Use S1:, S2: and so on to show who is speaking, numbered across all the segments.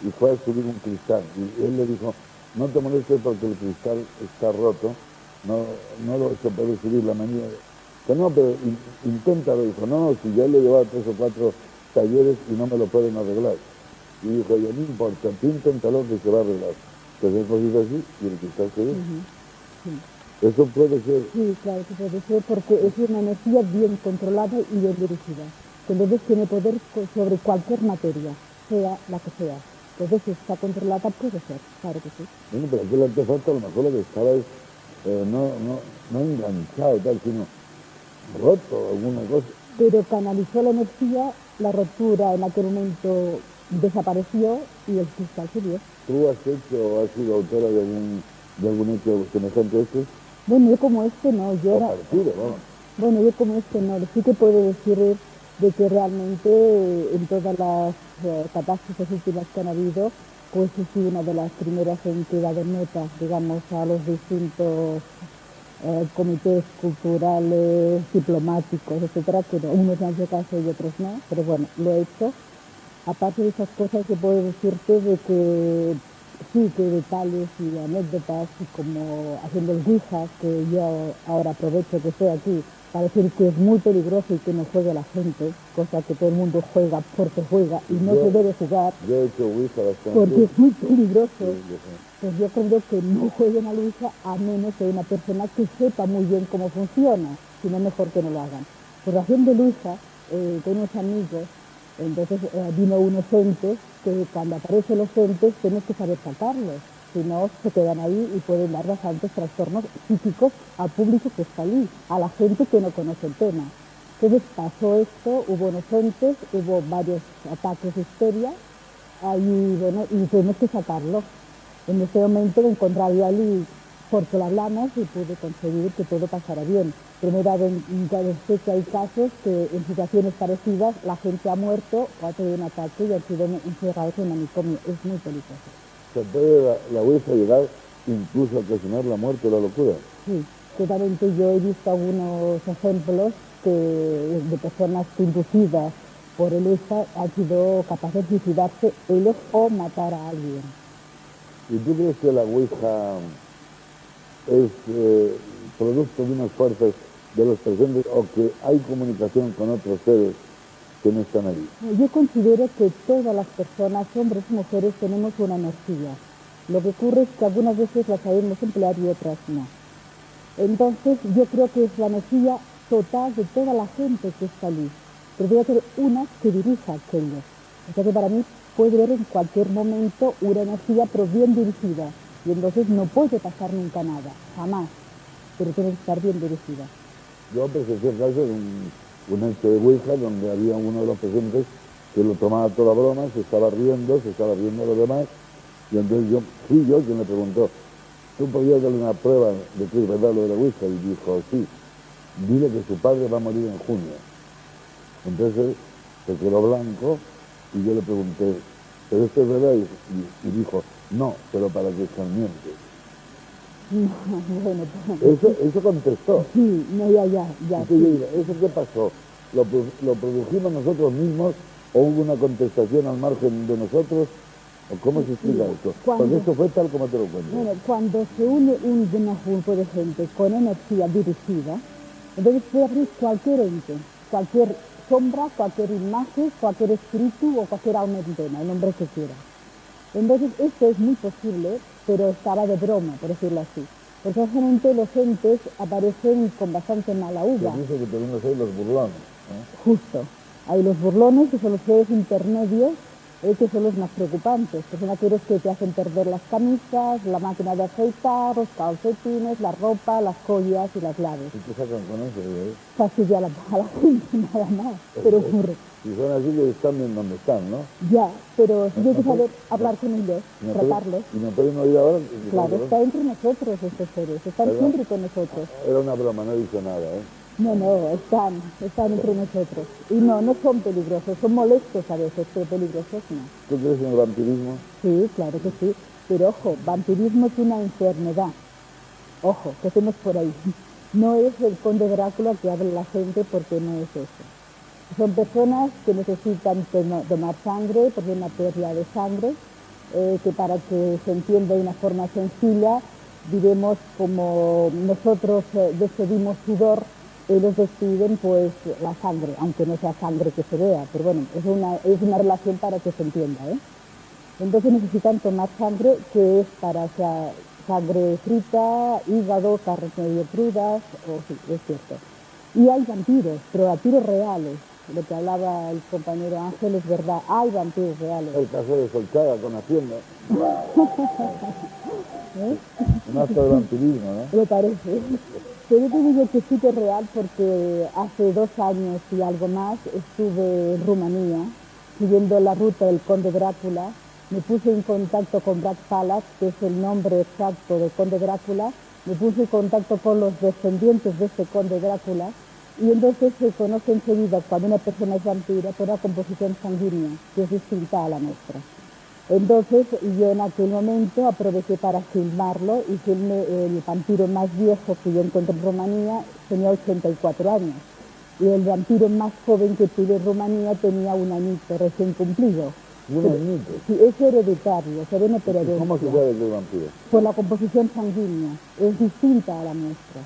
S1: y fue a subir un cristal. Y él le dijo, no te molestes porque el cristal está roto, no lo se puede subir la manía. Que no, pero inténtalo. Dijo, no, si ya le he llevado 3 o 4 talleres y no me lo pueden arreglar. Y dijo, oye, no importa, tú inténtalo que se va a arreglar. Entonces él cogió así y el cristal se dio.
S2: Sí.
S1: Eso puede ser.
S2: Sí, claro que puede ser porque es una energía bien controlada y bien dirigida. Entonces tiene poder sobre cualquier materia, sea la que sea. Entonces si está controlada puede ser, claro que sí.
S1: Bueno, pero aquel artefacto a lo mejor lo que estaba es no enganchado tal, sino roto alguna cosa.
S2: Pero canalizó la energía, la rotura en aquel momento desapareció y el cristal subió.
S1: ¿Tú has hecho o has sido autora de algún hecho semejante a este?
S2: Bueno, yo como este no, yo
S1: O
S2: era...
S1: parecido, vamos.
S2: Bueno, yo como este no, sí que puedo decir de que realmente en todas las catástrofes últimas que han habido, pues he sido una de las primeras en que he dado nota, digamos, a los distintos comités culturales, diplomáticos, etcétera, que unos me han hecho caso y otros no, pero bueno, lo he hecho. Aparte de esas cosas que puedo decirte de que sí, que detalles y anécdotas, y como haciendo el Ouija, que yo ahora aprovecho que estoy aquí para decir que es muy peligroso y que no juegue la gente, cosa que todo el mundo juega porque juega y no se debe jugar.
S1: Yo he hecho Ouija bastante.
S2: Porque es muy peligroso.
S1: Sí,
S2: Pues yo creo que no jueguen a la Ouija a menos que una persona que sepa muy bien cómo funciona, si no mejor que no lo hagan. Por razón de Ouija, tengo unos amigos, entonces vino unos entes que cuando aparecen los entes tienes que saber sacarlos, si no se quedan ahí y pueden dar bastantes trastornos psíquicos al público que está allí, a la gente que no conoce el tema. Entonces pasó esto, hubo unos entes, hubo varios ataques de histeria, ahí, bueno, y tuvimos que sacarlo. En ese momento me encontraba yo allí porque lo hablamos y pude conseguir que todo pasara bien. Pero me he dado sé que hay casos que en situaciones parecidas la gente ha muerto o ha tenido un ataque y han sido encerrados en manicomio. Es muy peligroso.
S1: ¿Se puede la Ouija llegar incluso a ocasionar la muerte o la locura?
S2: Sí, totalmente. Yo he visto algunos ejemplos de personas que inducidas por el Ouija han sido capaces de suicidarse ellos o matar a alguien.
S1: ¿Y tú crees que la Ouija es producto de unas fuerzas de los presentes o que hay comunicación con otros seres que no están ahí?
S2: Yo considero que todas las personas, hombres y mujeres, tenemos una energía. Lo que ocurre es que algunas veces la sabemos emplear y otras no. Entonces yo creo que es la energía total de toda la gente que está allí. Pero debe ser una que dirija aquello. O sea que para mí puede haber en cualquier momento una energía pero bien dirigida. Y entonces no puede pasar nunca nada, jamás. Pero tiene que estar bien dirigida.
S1: Yo presencié el caso de un hecho de Ouija donde había uno de los presentes que lo tomaba toda broma, se estaba riendo a los demás, y entonces fui yo quien le preguntó, ¿tú podías darle una prueba de que es verdad lo de la Ouija? Y dijo, sí, dile que su padre va a morir en junio. Entonces se quedó blanco y yo le pregunté, ¿pero esto es verdad? Y dijo, no, pero para que se miente.
S2: Bueno,
S1: Eso contestó.
S2: sí, no, ya.
S1: Entonces yo digo, ¿eso qué pasó? ¿Lo produjimos nosotros mismos o hubo una contestación al margen de nosotros? ¿O cómo se explica esto? Porque esto fue tal como te lo cuento.
S2: Bueno, cuando se une un grupo de gente con energía dirigida, entonces puede abrir cualquier ente, cualquier sombra, cualquier imagen, cualquier espíritu o cualquier alma en pena, el nombre que quiera. Entonces esto es muy posible, pero estaba de broma, por decirlo así. Porque realmente los entes aparecen con bastante mala uva.
S1: Se dice que tenemos ahí los burlones.
S2: Justo. Hay los burlones, que son los seres intermedios, que son los más preocupantes, que son aquellos que te hacen perder las camisas, la máquina de afeitar, los calcetines, la ropa, las joyas y las llaves.
S1: ¿Y qué sacan con eso?
S2: Fastidia a la gente, nada más, pero ocurre.
S1: Si son así, que están bien donde están, ¿no?
S2: Ya, pero si hay que saber hablar con ellos, tratarlos.
S1: ¿Y no pueden oír ahora?
S2: Claro, está entre nosotros estos seres, están siempre con nosotros.
S1: Era una broma, no he dicho nada, ¿eh?
S2: No, están entre nosotros. Y no son peligrosos, son molestos a veces, pero peligrosos no.
S1: ¿Tú crees en el vampirismo?
S2: Sí, claro que sí. Pero ojo, vampirismo es una enfermedad. Ojo, que hacemos por ahí. No es el conde Drácula que habla la gente porque no es eso. Son personas que necesitan tomar sangre porque hay una pérdida de sangre que para que se entienda de una forma sencilla, diremos como nosotros despedimos sudor, ellos despiden pues la sangre, aunque no sea sangre que se vea, pero bueno, es una relación para que se entienda, ¿eh? Entonces necesitan tomar sangre, que es para, o sea, sangre frita, hígado, carnes medio crudas, o sí, es cierto. Y hay vampiros, pero vampiros reales. Lo que hablaba el compañero Ángel es verdad, hay vampiros reales.
S1: El caso de Solchaga con Hacienda.
S2: ¿Eh?
S1: Un acto de vampirismo, ¿no?
S2: Me parece. Pero yo te digo que sí que es real porque hace 2 años y algo más estuve en Rumanía siguiendo la ruta del Conde Drácula. Me puse en contacto con Brad Falak, que es el nombre exacto del Conde Drácula. Me puse en contacto con los descendientes de este Conde Drácula y entonces se conoce enseguida cuando una persona es vampira por la composición sanguínea, que es distinta a la nuestra. Entonces yo en aquel momento aproveché para filmarlo y filmé el vampiro más viejo que yo encontré en Rumanía, tenía 84 años. Y el vampiro más joven que tuve en Rumanía tenía 1 añito recién cumplido.
S1: Un añito.
S2: Sí, es hereditario, se viene por herencia.
S1: ¿Cómo se sabe que es vampiro?
S2: Por la composición sanguínea, es distinta a la nuestra.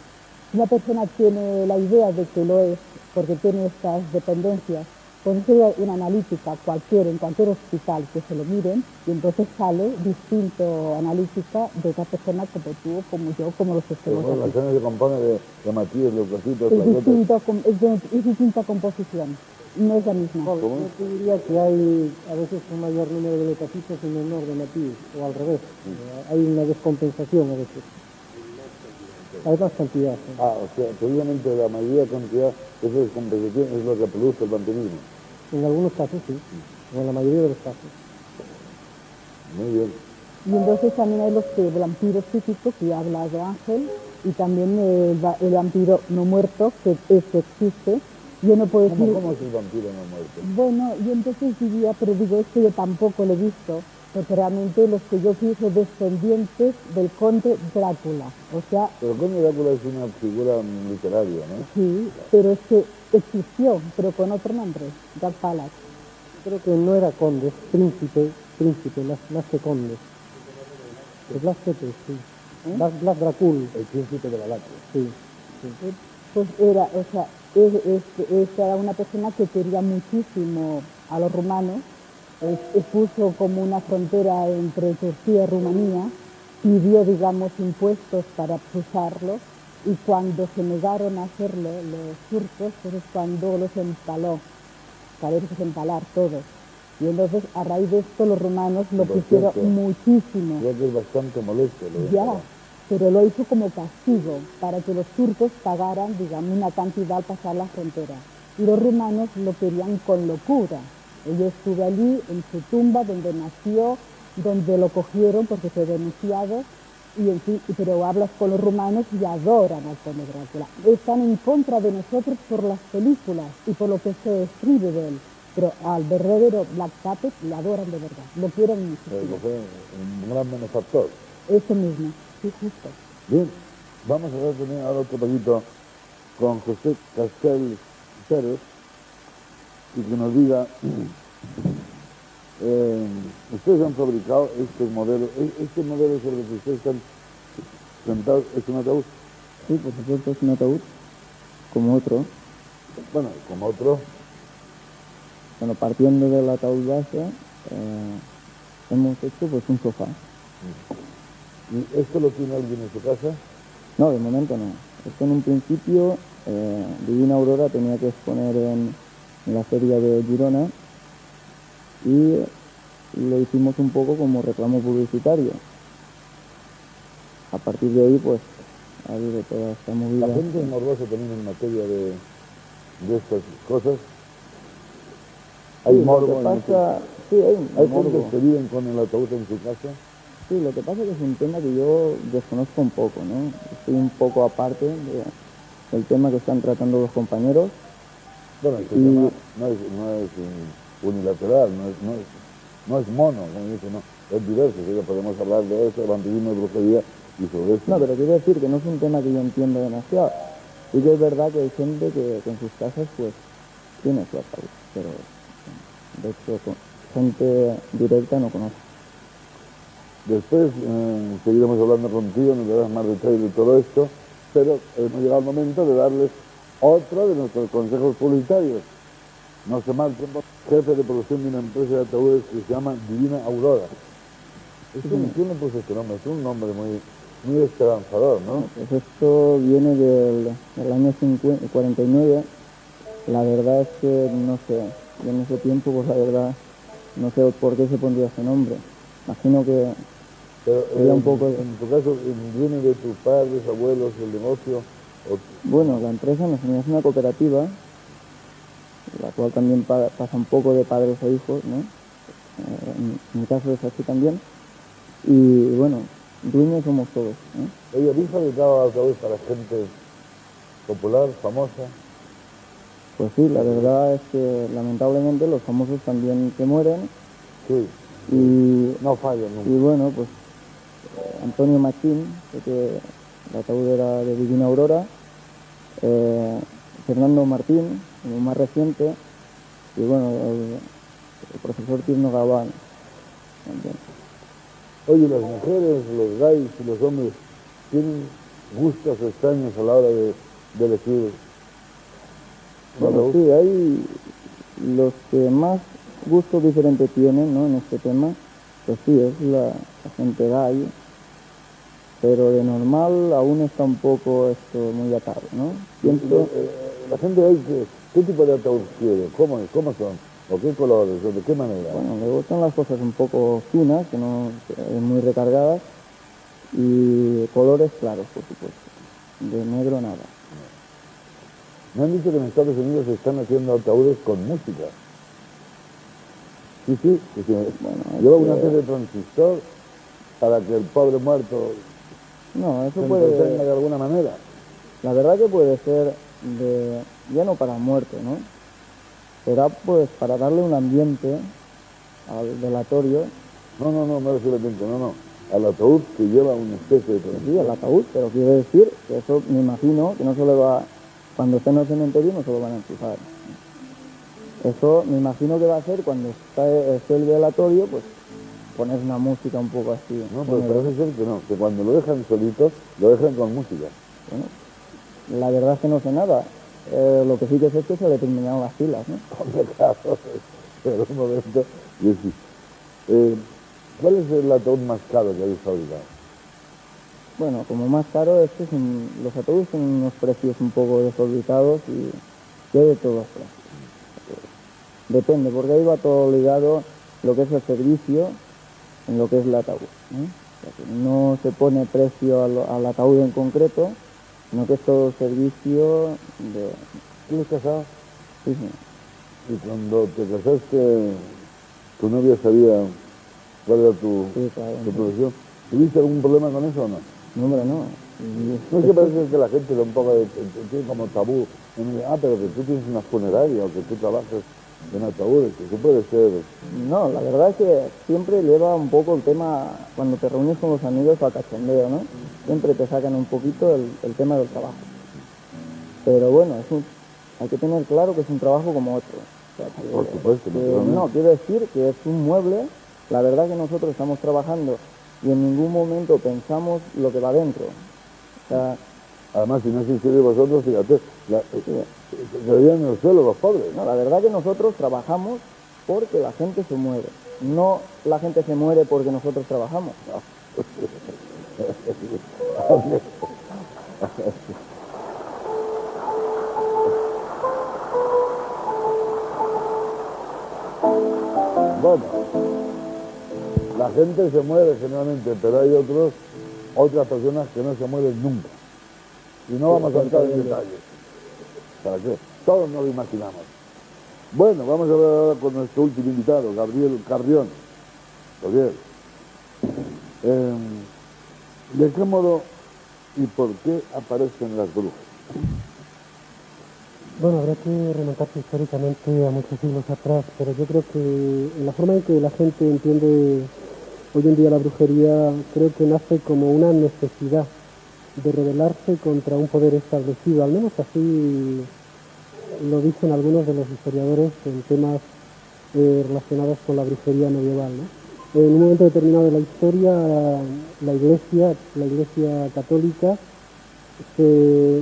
S2: Si una persona tiene la idea de que lo es, porque tiene estas dependencias, puede ser una analítica en cualquier hospital que se lo miren, y entonces sale distinto analítica de otra persona como tú, como yo, como los que estemos
S1: Bueno, la
S2: aquí.
S1: sangre se compone de hematíes, leucocitos,
S2: Es,
S1: plaquetas.
S2: es distinta composición, no es la misma.
S3: Yo te diría que hay a veces un mayor número de leucocitos y menor de hematíes, o al revés. Hay una descompensación a veces. Hay más cantidad. ¿Sí?
S1: Ah, o sea, precisamente la mayoría de cantidad de esa descompensación es lo que produce el vampirismo.
S3: En algunos casos sí, o en la mayoría de los casos.
S1: Muy bien.
S2: Y entonces también hay los vampiros físicos, que ya ha hablado Ángel, y también el vampiro no muerto, que este existe. Yo no puedo decir...
S1: ¿Cómo es el vampiro no muerto?
S2: Bueno, yo entonces diría, pero digo, esto yo tampoco lo he visto, porque realmente los que yo fui son descendientes del conde Drácula. O sea,
S1: Pero el conde Drácula es una figura literaria, ¿no?
S2: sí, pero es que existió, pero con otro nombre, Brad Falak.
S3: Creo que no era conde, es príncipe, más que conde. Es Blas Petres, sí. Blas Dracul.
S1: El príncipe de la Láctea.
S3: Sí.
S2: Pues era, o sea, era una persona que quería muchísimo a los rumanos, puso como una frontera entre Turquía y Rumanía, pidió, digamos, impuestos para cruzarlo, y cuando se negaron a hacerlo los turcos, pues es cuando los empaló, para irse a empalar todos. Y entonces, a raíz de esto, los romanos lo
S1: Por
S2: pusieron
S1: cierto,
S2: muchísimo.
S1: Creo que es bastante molesto lo de
S2: Ya,
S1: empalar.
S2: pero lo hizo como castigo, para que los turcos pagaran, digamos, una cantidad al pasar la frontera. Y los rumanos lo querían con locura. Yo estuve allí, en su tumba, donde nació, donde lo cogieron porque fue denunciado, y en fin, pero hablas con los rumanos y adoran al conde Drácula. Están en contra de nosotros por las películas y por lo que se escribe de él. Pero al verdadero Black Puppet le adoran de verdad, lo quieren
S1: Que
S2: muchísimo.
S1: fue un gran benefactor.
S2: Eso mismo, sí, justo.
S1: Bien, vamos a ver también ahora otro poquito con José Castel Pérez y que nos diga, ustedes han fabricado estos modelos, este modelo sobre el que ustedes están sentados, ¿es un ataúd?
S4: Sí, por supuesto, es un ataúd, como otro.
S1: Bueno, como otro,
S4: Bueno, partiendo del ataúd base, hemos hecho pues un sofá.
S1: ¿y esto lo tiene alguien en su casa?
S4: No, de momento no. Esto en un principio, Divina Aurora tenía que exponer en la feria de Girona y lo hicimos un poco como reclamo publicitario. A partir de ahí, pues, ha habido toda esta movida.
S1: La gente es morbosa también en materia de estas cosas. Hay
S4: Sí,
S1: morbo.
S4: lo que
S1: en esto.
S4: pasa, sí, hay
S1: Hay
S4: morbo.
S1: gente que viven con el ataúd en su casa.
S4: Sí, lo que pasa es que es un tema que yo desconozco un poco, ¿no? Estoy un poco aparte del tema que están tratando los compañeros.
S1: Bueno, este
S4: Y-
S1: tema no es unilateral, no es mono, como dice, no, es diverso, así que podemos hablar de eso, vampirismo, brujería y sobre esto.
S4: No, pero quiero decir que no es un tema que yo entiendo demasiado. Sí que es verdad que hay gente que en sus casas pues tiene su ataúd, pero de hecho gente directa no conozco.
S1: Después seguiremos hablando contigo, nos darás más detalles de todo esto, pero hemos llegado al momento de darles otro de nuestros consejos publicitarios. No se marchen, jefe de producción de una empresa de ataúdes que se llama Divina Aurora. ¿Quién le puso este nombre? Es un nombre muy esperanzador, ¿no?
S4: Pues esto viene del año 49. La verdad es que no sé, y en ese tiempo, pues la verdad, no sé por qué se pondría ese nombre. Imagino que
S1: Pero,
S4: sería un poco...
S1: en tu caso, ¿viene de tus padres, abuelos, el negocio?
S4: Bueno, la empresa nos es una cooperativa, la cual también pasa un poco de padres a hijos, ¿no? En mi caso es así también. Y bueno, dueños somos todos, ¿no?
S1: Oye, ¿habéis fabricado ataúdes para gente popular, famosa?
S4: Pues sí, la verdad es que lamentablemente los famosos también se mueren.
S1: Sí,
S4: Y,
S1: no fallan nunca.
S4: y bueno, pues Antonio Machín, que el ataúd era de Divina Aurora, Fernando Martín, como más reciente, y bueno, el profesor Tierno Gabán también.
S1: Oye, las mujeres, los gays y los hombres tienen gustos extraños a la hora de elegir.
S4: Bueno, sí, hay los que más gustos diferentes tienen, ¿no? En este tema, pues sí, es la gente gay, pero de normal aún está un poco esto muy atado, ¿no? Pienso,
S1: La gente gay, ¿qué tipo de ataúd quiere? ¿Cómo son? ¿O qué colores? ¿O de qué manera?
S4: bueno, le gustan las cosas un poco finas, que no muy recargadas, y colores claros, por supuesto. De negro nada.
S1: Me han dicho que en Estados Unidos se están haciendo ataúdes con música. Sí, que
S4: Bueno,
S1: lleva una especie de transistor para que el pobre muerto
S4: no, eso
S1: se
S4: puede...
S1: entretenga de alguna manera.
S4: La verdad que puede ser ya no para muerte, ¿no? Será pues para darle un ambiente al velatorio,
S1: No me refiero al tiempo, no. Al ataúd que lleva una especie de
S4: sí,
S1: transistor.
S4: al ataúd, pero quiero decir que eso me imagino que no se le va, cuando esté en el cementerio no se lo van a enchufar. Eso me imagino que va a ser cuando esté el velatorio, pues poner una música un poco así.
S1: No, pero parece ser que no, que cuando lo dejan solito, lo dejan con música.
S4: Bueno, la verdad es que no sé nada. Lo que sí que sé es que se le terminaron las pilas, ¿no?
S1: Hombre, claro, pero un momento. Y decir, ¿cuál es el ataúd más caro que habéis fabricado?
S4: Bueno, como más caro, los ataúdes tienen unos precios un poco desorbitados y hay de todos. Depende, porque ahí va todo ligado lo que es el servicio en lo que es el ataúd, ¿no? O sea, que no se pone precio al ataúd en concreto, sino que es todo servicio de...
S1: ¿Tú eres casado?
S4: Sí, sí.
S1: Y cuando te casaste, tu novia sabía cuál era tu
S4: Sí, claro.
S1: profesión. ¿Tuviste algún problema con eso o no?
S4: No, hombre, no.
S1: No es que parece que la gente da un poco tiene como tabú. Pero que tú tienes una funeraria o que tú trabajas en ataúdes, que eso puede ser.
S4: No, la verdad es que siempre lleva un poco el tema, cuando te reúnes con los amigos al cachondeo, ¿no? Siempre te sacan un poquito el tema del trabajo. Pero bueno, hay que tener claro que es un trabajo como otro. O sea,
S1: Por supuesto,
S4: no, quiero decir que es un mueble. La verdad que nosotros estamos trabajando y en ningún momento pensamos lo que va dentro. O sea,
S1: Además, si no existierais vosotros, fíjate, se veían en el suelo los pobres.
S4: no, la verdad que nosotros trabajamos porque la gente se muere. No la gente se muere porque nosotros trabajamos.
S1: Bueno, la gente se muere generalmente, pero hay otras personas que no se mueren nunca. Y no vamos a entrar en detalles. ¿Para qué? Todos nos lo imaginamos. Bueno, vamos a hablar ahora con nuestro último invitado, Gabriel Carrión. Gabriel, ¿de qué modo y por qué aparecen las brujas?
S3: Bueno, habrá que remontarse históricamente a muchos siglos atrás, pero yo creo que en la forma en que la gente entiende hoy en día la brujería, creo que nace como una necesidad de rebelarse contra un poder establecido, al menos así lo dicen algunos de los historiadores en temas relacionados con la brujería medieval, ¿no? en un momento determinado de la historia, la Iglesia católica se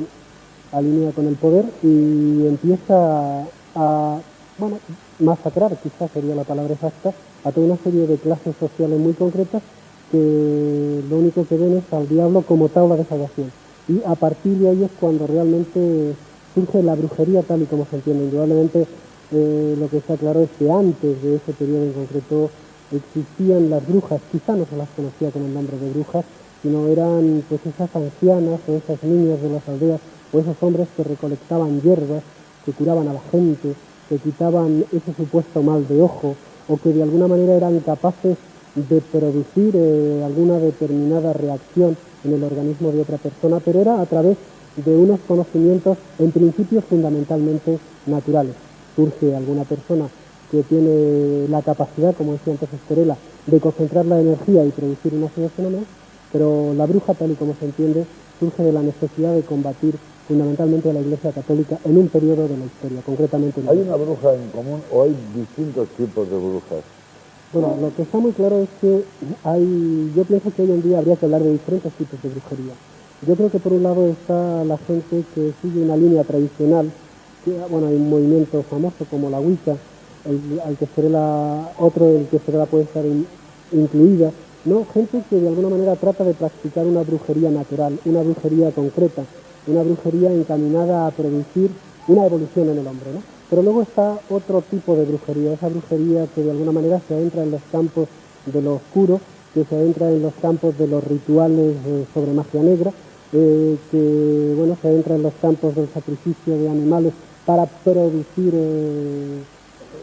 S3: alinea con el poder y empieza a, bueno, masacrar, quizás sería la palabra exacta, a toda una serie de clases sociales muy concretas que lo único que ven es al diablo como tabla de salvación. Y a partir de ahí es cuando realmente surge la brujería tal y como se entiende. Indudablemente lo que está claro es que antes de ese periodo en concreto existían las brujas, quizá no se las conocía con el nombre de brujas, sino eran pues esas ancianas o esas niñas de las aldeas o esos hombres que recolectaban hierbas, que curaban a la gente, que quitaban ese supuesto mal de ojo o que de alguna manera eran capaces de producir alguna determinada reacción en el organismo de otra persona, pero era a través de unos conocimientos en principio fundamentalmente naturales. Surge alguna persona que tiene la capacidad, como decía antes Esterela, de concentrar la energía y producir una serie de fenómenos, pero la bruja, tal y como se entiende, surge de la necesidad de combatir fundamentalmente a la Iglesia Católica en un periodo de la historia, concretamente.
S1: ¿Hay una bruja en común o hay distintos tipos de brujas?
S3: Bueno, lo que está muy claro es que yo pienso que hoy en día habría que hablar de diferentes tipos de brujería. Yo creo que por un lado está la gente que sigue una línea tradicional, que, bueno, hay un movimiento famoso como la Wicca, el que Esterela puede estar incluida, ¿no? Gente que de alguna manera trata de practicar una brujería natural, una brujería concreta, una brujería encaminada a producir una evolución en el hombre, ¿no? Pero luego está otro tipo de brujería, esa brujería que de alguna manera se adentra en los campos de lo oscuro, que se adentra en los campos de los rituales sobre magia negra, que bueno, se adentra en los campos del sacrificio de animales para producir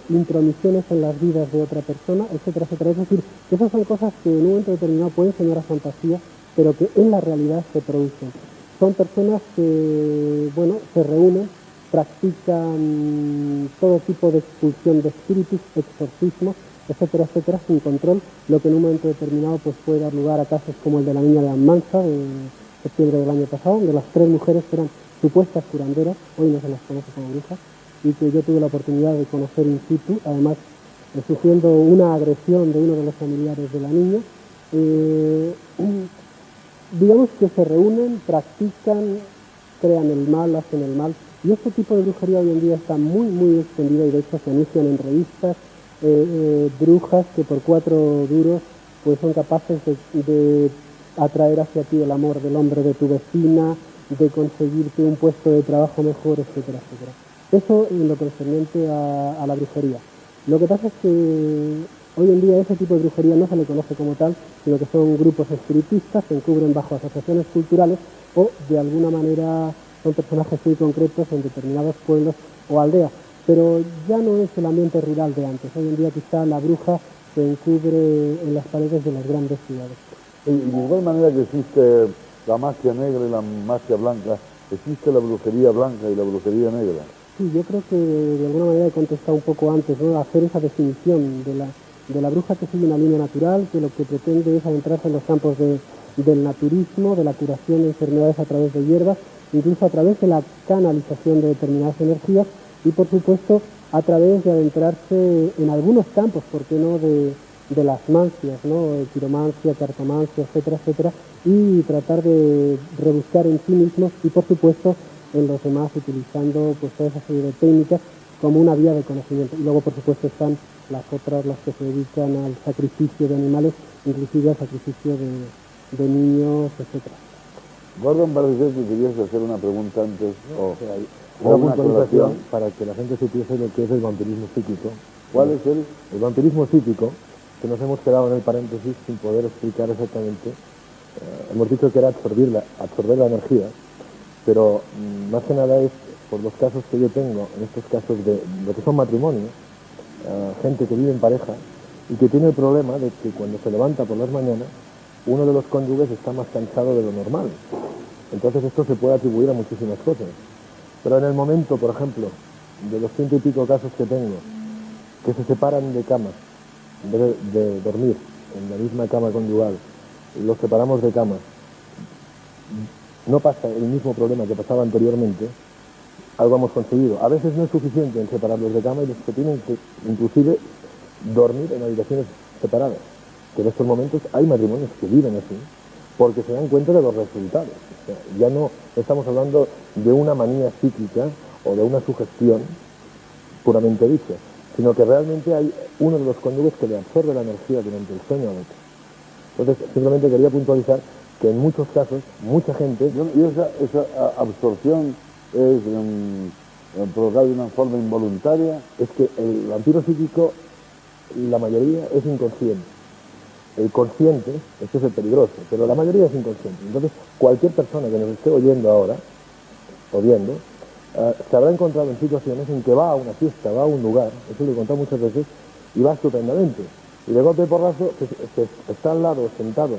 S3: intromisiones en las vidas de otra persona, etcétera, etcétera. Es decir, que esas son cosas que en un momento determinado pueden sonar a fantasía, pero que en la realidad se producen. Son personas que, bueno, se reúnen, practican todo tipo de expulsión de espíritus, exorcismos, etcétera, etcétera, sin control, lo que en un momento determinado pues puede dar lugar a casos como el de la niña de Almanza, de septiembre del año pasado, donde las 3 mujeres que eran supuestas curanderas, hoy no se las conoce como brujas, y que yo tuve la oportunidad de conocer in situ, además sufriendo una agresión de uno de los familiares de la niña. Digamos que se reúnen, practican, crean el mal, hacen el mal, y este tipo de brujería hoy en día está muy, muy extendida y de hecho se anuncian en revistas brujas que por 4 duros pues son capaces de atraer hacia ti el amor del hombre de tu vecina, de conseguirte un puesto de trabajo mejor, etcétera, etcétera. Eso en lo concerniente a la brujería. Lo que pasa es que hoy en día ese tipo de brujería no se le conoce como tal, sino que son grupos espiritistas, se encubren bajo asociaciones culturales o de alguna manera son personajes muy concretos en determinados pueblos o aldeas. Pero ya no es el ambiente rural de antes. Hoy en día quizá la bruja se encubre en las paredes de las grandes ciudades.
S1: Y de igual manera que existe la magia negra y la magia blanca, existe la brujería blanca y la brujería negra.
S3: Sí, yo creo que de alguna manera he contestado un poco antes, ¿no? Hacer esa definición de la bruja que sigue una línea natural, que lo que pretende es adentrarse en los campos del naturismo, de la curación de enfermedades a través de hierbas, incluso a través de la canalización de determinadas energías y, por supuesto, a través de adentrarse en algunos campos, ¿por qué no?, de las mancias, ¿no?, quiromancia, cartomancia, etcétera, etcétera, y tratar de rebuscar en sí mismos y, por supuesto, en los demás, utilizando pues toda esa serie de técnicas como una vía de conocimiento. Y luego, por supuesto, están las otras, las que se dedican al sacrificio de animales, inclusive al sacrificio de niños, etcétera.
S1: Gordon, parece ser que querías hacer una pregunta antes,
S5: una puntualización para que la gente supiese lo que es el vampirismo psíquico.
S1: ¿Cuál es el?
S5: El vampirismo psíquico, que nos hemos quedado en el paréntesis sin poder explicar exactamente. Hemos dicho que era absorber la energía, pero más que nada es por los casos que yo tengo, en estos casos de lo que son matrimonios, gente que vive en pareja y que tiene el problema de que cuando se levanta por las mañanas, uno de los cónyuges está más cansado de lo normal. Entonces esto se puede atribuir a muchísimas cosas. Pero en el momento, por ejemplo, de los 100 y pico casos que tengo, que se separan de cama, en vez de dormir en la misma cama conyugal, los separamos de cama, no pasa el mismo problema que pasaba anteriormente, algo hemos conseguido. A veces no es suficiente en separarlos de cama y los que tienen que inclusive dormir en habitaciones separadas. que en estos momentos hay matrimonios que viven así, porque se dan cuenta de los resultados. O sea, ya no estamos hablando de una manía psíquica o de una sugestión puramente dicha, sino que realmente hay uno de los cónyuges que le absorbe la energía durante el sueño al otro. Entonces, simplemente quería puntualizar que en muchos casos, mucha gente...
S1: Y esa absorción es provocada de una forma involuntaria.
S5: Es que el vampiro psíquico, la mayoría es inconsciente. El consciente, este es el peligroso, pero la mayoría es inconsciente. Entonces, cualquier persona que nos esté oyendo ahora, o viendo, se habrá encontrado en situaciones en que va a una fiesta, va a un lugar, eso lo he contado muchas veces, y va estupendamente. Y de golpe y porrazo se está al lado, sentado,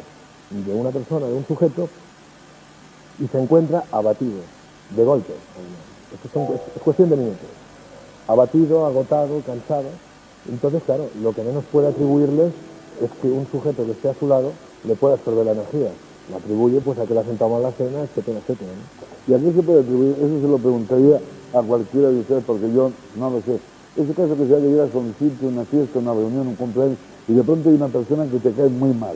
S5: de una persona, de un sujeto, y se encuentra abatido, de golpe. Es cuestión de minutos. Abatido, agotado, cansado. Entonces, claro, lo que menos puede atribuirles es que un sujeto que esté a su lado le pueda absorber la energía. La atribuye pues a que le ha sentado mal la cena, etcétera, etcétera, ¿no?
S1: ¿Y a qué se puede atribuir? Eso se lo preguntaría a cualquiera de ustedes, porque yo no lo sé. Ese caso que sea que llegas a un sitio, una fiesta, una reunión, un cumpleaños, y de pronto hay una persona que te cae muy mal,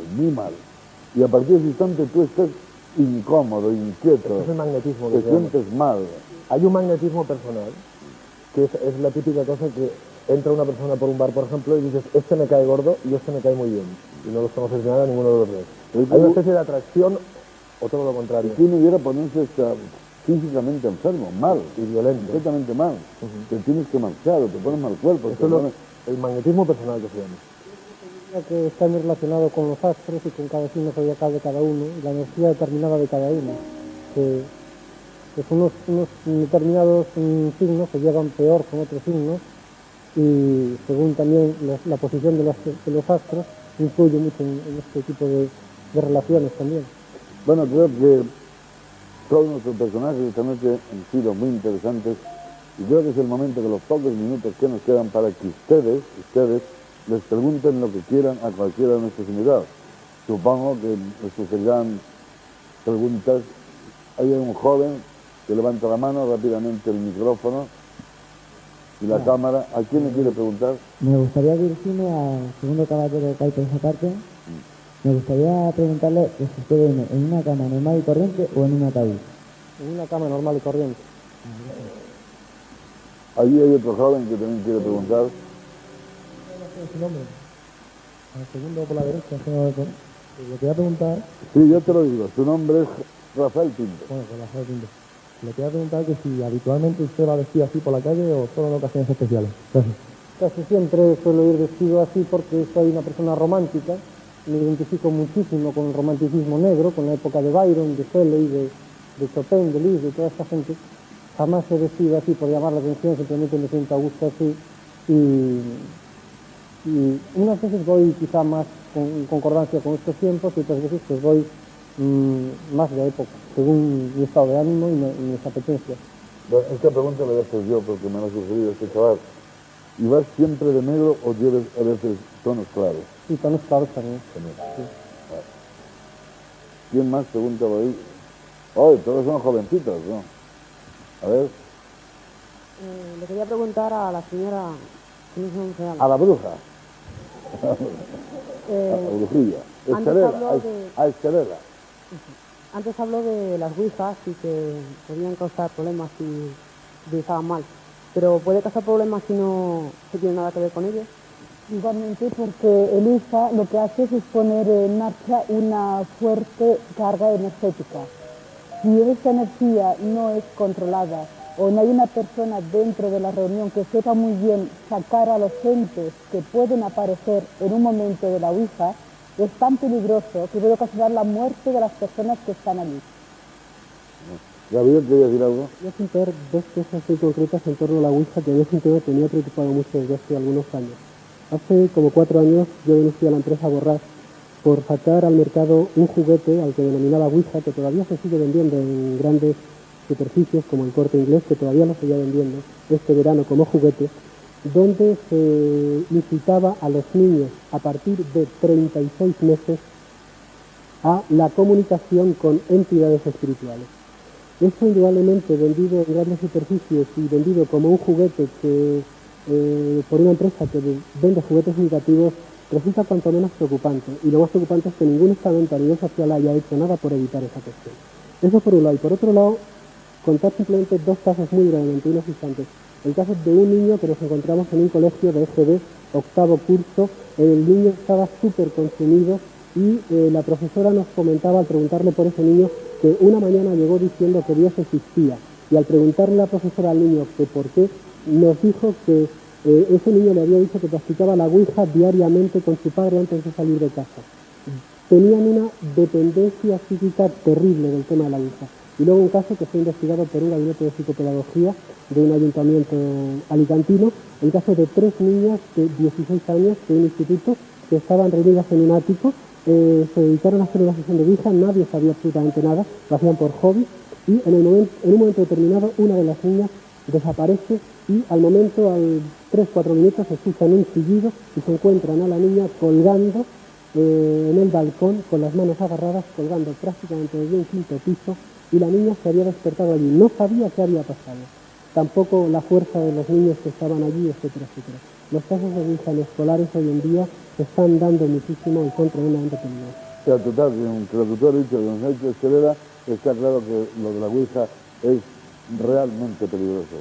S1: y a partir de ese instante tú estás incómodo, inquieto,
S5: Ese es el magnetismo que
S1: te
S5: se llama.
S1: sientes mal.
S5: Hay un magnetismo personal, que es la típica cosa que entra una persona por un bar, por ejemplo, y dices, este me cae gordo y este me cae muy bien. Y no los conoces nada, ninguno de los dos. Hay una especie de atracción, o todo lo contrario.
S1: Si uno hubiera ponerse físicamente enfermo, mal,
S5: Y violento.
S1: completamente mal. Te tienes que marchar, o te pones mal cuerpo.
S5: Eso es el magnetismo personal que se llama.
S3: Que está muy relacionado con los astros y con cada signo zodiacal de cada uno y la energía determinada de cada uno. Que unos determinados signos se llevan peor con otros signos y según también la posición de los astros influye mucho en este tipo de relaciones también.
S1: Bueno, creo que todos nuestros personajes esta noche han sido muy interesantes y creo que es el momento que los pocos minutos que nos quedan para que ustedes les pregunten lo que quieran a cualquiera de nuestros invitados. Supongo que les sugerirán preguntas. Hay un joven que levanta la mano, rápidamente el micrófono y la cámara. ¿A quién le quiere preguntar?
S6: Me gustaría dirigirme al segundo caballero que hay por esa parte. Me gustaría preguntarle si usted viene en una cama normal y corriente o en un ataúd.
S3: En una cama normal y corriente.
S1: Allí hay otro joven que también quiere preguntar.
S6: ¿Su nombre? Al segundo por la derecha, le quería preguntar,
S1: Sí, yo te lo digo. Su nombre es Rafael Pinto.
S6: bueno, por la Rafael Pinto. Le quería preguntar que si habitualmente usted va vestido así por la calle o solo en ocasiones especiales. Gracias.
S3: Casi siempre suelo ir vestido así porque soy una persona romántica. Me identifico muchísimo con el romanticismo negro, con la época de Byron, de Shelley, de Chopin, de Liszt, de toda esta gente. Jamás he vestido así por llamar la atención, simplemente me siento a gusto así. Y unas veces voy quizá más en concordancia con estos tiempos y otras veces pues voy más de época, según mi estado de ánimo y mis apetencias.
S1: Bueno, esta pregunta la voy a hacer yo porque me la ha sugerido este chaval. ¿Y vas siempre de negro o lleves a veces tonos claros?
S3: Y tonos claros también.
S1: Sí. ¿Quién más pregunta por ahí? Oh, todos son jovencitos, ¿no? A ver,
S7: Le quería preguntar a la señora, ¿cómo se llama?
S1: a la bruja, a la
S7: Eh,
S1: brujilla.
S7: antes
S1: Escalera,
S7: habló de-
S1: a escalera.
S7: Antes habló de las ouijas y que podían causar problemas si se utilizaban mal. Pero ¿puede causar problemas si no se tiene nada que ver con ellos?
S2: Igualmente porque el Ouija lo que hace es poner en marcha una fuerte carga energética. Si esa energía no es controlada o no hay una persona dentro de la reunión que sepa muy bien sacar a los entes que pueden aparecer en un momento de la Ouija, es tan peligroso que puede ocasionar la muerte de las personas que están allí.
S1: Gabriel, ¿quería decir algo?
S3: Voy a contar dos cosas muy concretas en torno a la Ouija que a mí es un tema que me ha preocupado mucho desde hace algunos años. Hace como 4 años yo denuncié a la empresa Borrás por sacar al mercado un juguete al que denominaba Ouija, que todavía se sigue vendiendo en grandes superficies como el Corte Inglés, que todavía lo seguía vendiendo este verano como juguete, donde se incitaba a los niños a partir de 36 meses a la comunicación con entidades espirituales. Esto indudablemente vendido en grandes superficies y vendido como un juguete que por una empresa que vende juguetes educativos resulta cuanto menos preocupante. Y lo más preocupante es que ningún estamento a nivel social haya hecho nada por evitar esa cuestión. Eso por un lado. Y por otro lado, contar simplemente dos casos muy brevemente, unos instantes. El caso de un niño que nos encontramos en un colegio de EGB, octavo curso. El niño estaba súper consumido y la profesora nos comentaba al preguntarle por ese niño que una mañana llegó diciendo que Dios existía. Y al preguntarle a la profesora al niño que por qué, nos dijo que ese niño le había dicho que practicaba la ouija diariamente con su padre antes de salir de casa. Tenían una dependencia psíquica terrible del tema de la ouija. Y luego un caso que fue investigado por un gabinete de psicopedagogía de un ayuntamiento alicantino, el caso de 3 niñas de 16 años de un instituto que estaban reunidas en un ático, se dedicaron a hacer una sesión de ouija, nadie sabía absolutamente nada, lo hacían por hobby, y en un momento determinado una de las niñas desaparece y al 3-4 minutos se escuchan un chillido y se encuentran a la niña colgando en el balcón con las manos agarradas, colgando prácticamente desde un 5º piso, y la niña se había despertado allí, no sabía qué había pasado, tampoco la fuerza de los niños que estaban allí, etcétera, etcétera. Los casos de ouija en escolares hoy en día se están dando muchísimo y son tremendamente peligrosos.
S1: Pero total, que lo que tú has dicho de los hechos Escalera, está claro que lo de la ouija es realmente peligroso.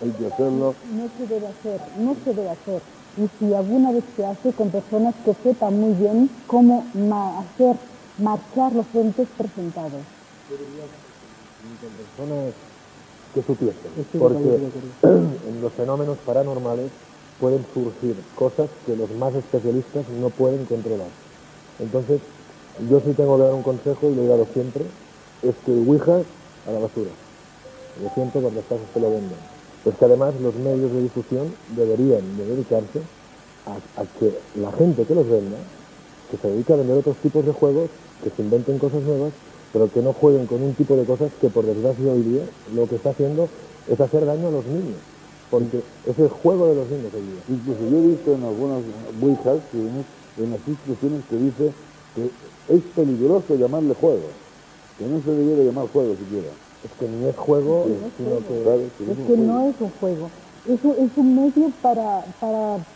S1: Hay que hacerlo.
S2: No se debe hacer, no se debe hacer. Y si alguna vez se hace con personas que sepan muy bien cómo hacer marchar los entes presentados.
S5: Con personas que supiesen, porque en los fenómenos paranormales pueden surgir cosas que los más especialistas no pueden controlar. Entonces, yo sí tengo que dar un consejo, y lo he dado siempre, es que el ouija a la basura. Lo siento por los casos que lo venden. Pues que además los medios de difusión deberían de dedicarse a que la gente que los venda, que se dedica a vender otros tipos de juegos, que se inventen cosas nuevas, pero que no jueguen con un tipo de cosas que por desgracia hoy día lo que está haciendo es hacer daño a los niños, porque es el juego de los niños hoy día.
S1: Incluso yo he visto en algunas ouijas, en las instrucciones que dice que es peligroso llamarle juego, que no se debiera llamar juego siquiera.
S5: Es que ni es juego, sino que...
S2: Es que no es un juego, es un medio para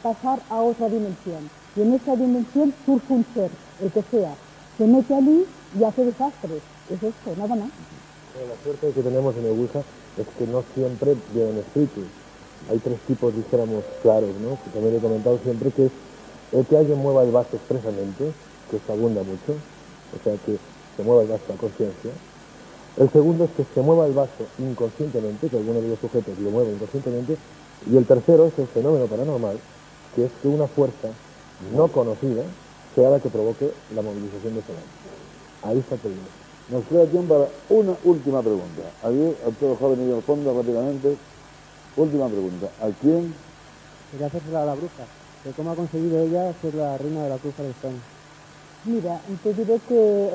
S2: pasar a otra dimensión. Y en esa dimensión surge un ser, el que sea, se mete allí y hace desastres. Es esto, nada más.
S5: La suerte que tenemos en el ouija es que no siempre vienen espíritus. Hay 3 tipos, dijéramos, claros, ¿no? Que también he comentado siempre, que es el que alguien mueva el vaso expresamente, que se abunda mucho, o sea, que se mueva el vaso a conciencia. El segundo es que se mueva el vaso inconscientemente, que alguno de los sujetos lo mueve inconscientemente. Y el tercero es el fenómeno paranormal, que es que una fuerza no conocida sea la que provoque la movilización de ese vaso. Ahí está el peligro.
S1: Nos queda tiempo para una última pregunta. Aquí, a todos los jóvenes y al fondo, rápidamente. Última pregunta. ¿A quién?
S7: Quería hacérsela a la bruja, de cómo ha conseguido ella ser la reina de la Cruz de España.
S2: Mira, te diré que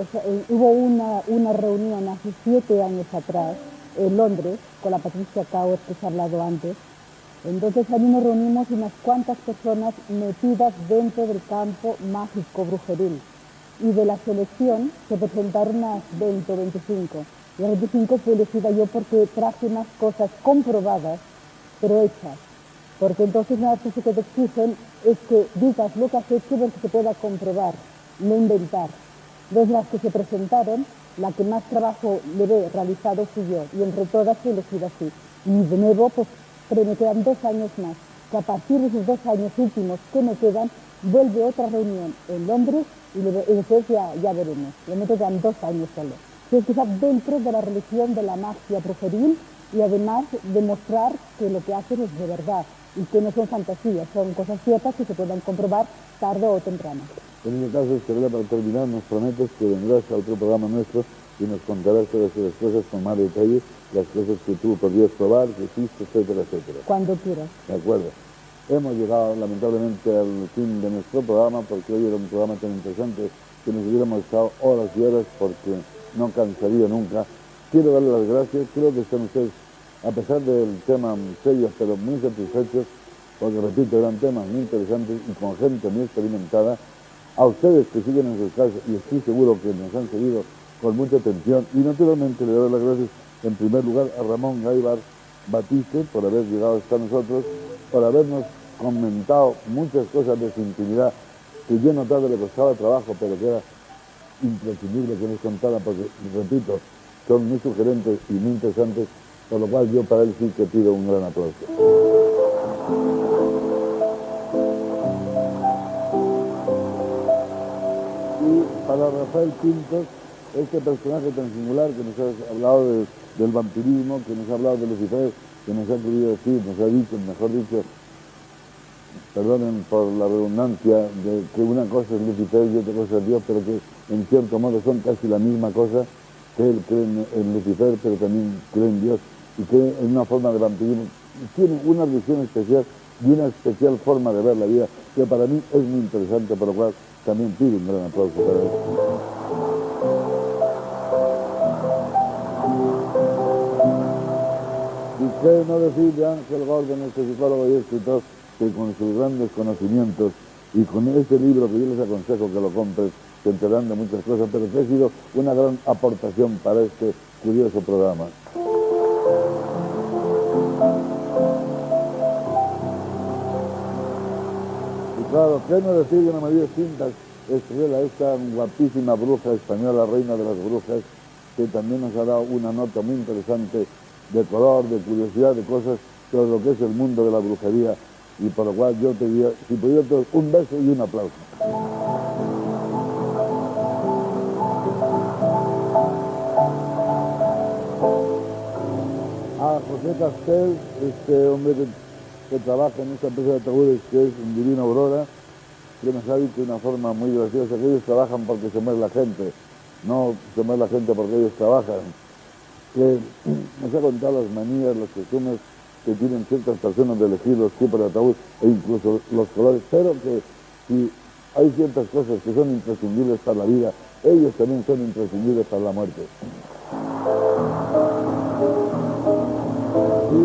S2: hubo una reunión hace 7 años atrás en Londres con la Patricia Cowers que se ha hablado antes. Entonces allí nos reunimos unas cuantas personas metidas dentro del campo mágico brujeril. Y de la selección se presentaron unas 20 o 25. Y a 25 fui elegida yo porque traje unas cosas comprobadas, pero hechas. Porque entonces una cosa que te exigen es que digas lo que has hecho porque se pueda comprobar, no inventar. Entonces las que se presentaron, la que más trabajo le he realizado fui yo. Y entre todas fui elegida así. Y de nuevo, pues me quedan 2 años más. Que a partir de esos 2 años últimos que me quedan, vuelve otra reunión en Londres y después ya veremos. Me quedan 2 años solo. Es que está dentro de la religión de la magia brujeril y además demostrar que lo que hacen es de verdad y que no son fantasías, son cosas ciertas que se puedan comprobar tarde o temprano.
S1: En mi caso, Escalera, para terminar, nos prometes que vendrás a otro programa nuestro y nos contarás todas las cosas con más detalle, las cosas que tú podrías probar, que hiciste, etcétera, etcétera.
S2: Cuando quieras.
S1: De acuerdo. Hemos llegado lamentablemente al fin de nuestro programa, porque hoy era un programa tan interesante que nos hubiéramos estado horas y horas porque no cansaría nunca. Quiero darle las gracias, creo que están ustedes, a pesar del tema serio, pero muy satisfechos, porque repito, eran temas muy interesantes y con gente muy experimentada. A ustedes que siguen en sus casas, y estoy seguro que nos han seguido con mucha atención, y naturalmente le doy las gracias en primer lugar a Ramón Gaibar Batiste por haber llegado hasta nosotros, por habernos comentado muchas cosas de su intimidad que yo notaba que le costaba trabajo, pero que era imprescindible que nos contara, porque, repito, son muy sugerentes y muy interesantes, por lo cual yo para él sí que pido un gran aplauso. Y para Rafael Pintos, este personaje tan singular que nos ha hablado del vampirismo, que nos ha hablado de Lucifer, que nos ha querido decir, nos ha dicho, mejor dicho, perdonen por la redundancia, de que una cosa es Lucifer y otra cosa es Dios, pero que en cierto modo son casi la misma cosa, que él cree en Lucifer, pero también cree en Dios, y cree en una forma de vampirismo. Tiene una visión especial y una especial forma de ver la vida, que para mí es muy interesante, por lo cual también pido un gran aplauso para él. Y qué no decir de Ángel Gordon, este psicólogo y escritor, que con sus grandes conocimientos y con este libro que yo les aconsejo que lo compren, se enterarán de muchas cosas, pero que ha sido una gran aportación para este curioso programa. Y claro, qué no decir de Ana María Cintas, Estrella, esta guapísima bruja española, reina de las brujas, que también nos ha dado una nota muy interesante de color, de curiosidad, de cosas sobre lo que es el mundo de la brujería, y por lo cual yo te diría, si pudiera, un beso y un aplauso. A José Castel, este hombre que trabaja en esta empresa de ataúdes, que es un Divina Aurora, que nos ha dicho de una forma muy graciosa que ellos trabajan porque se muere la gente, no se muere la gente porque ellos trabajan. Que nos ha contado las manías, las costumbres que tienen ciertas personas de elegir los tipos de ataúd e incluso los colores, pero que si hay ciertas cosas que son imprescindibles para la vida, ellos también son imprescindibles para la muerte. Y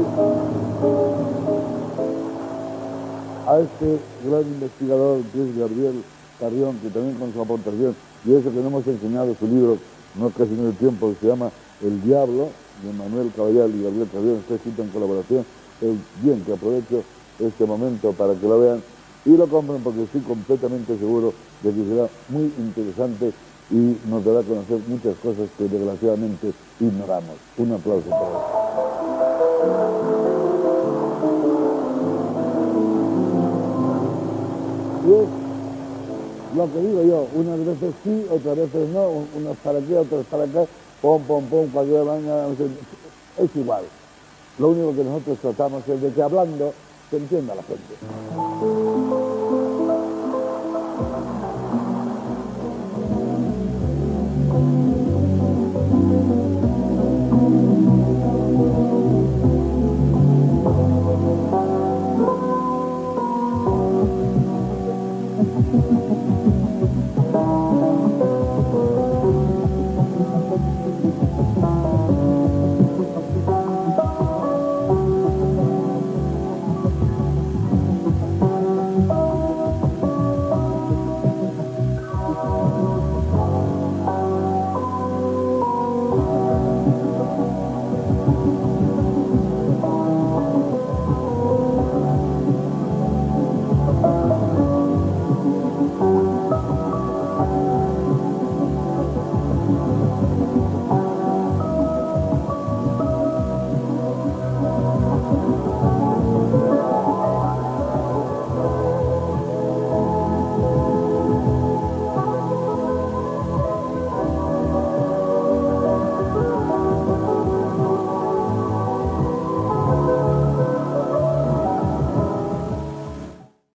S1: a este gran investigador que es Gabriel Carrión, que también con su aportación, y eso que no hemos enseñado su libro, no casi no hay tiempo, que se llama El Diablo, de Manuel Caballal y Gabriel Carrión, está escrito en colaboración. Es bien que aprovecho este momento para que lo vean y lo compren, porque estoy completamente seguro de que será muy interesante y nos dará a conocer muchas cosas que desgraciadamente ignoramos. Un aplauso para él. Y es lo que digo yo, unas veces sí, otras veces no, unas para aquí, otras para acá, pom, cualquier vaina, es igual. Lo único que nosotros tratamos es de que hablando se entienda la gente.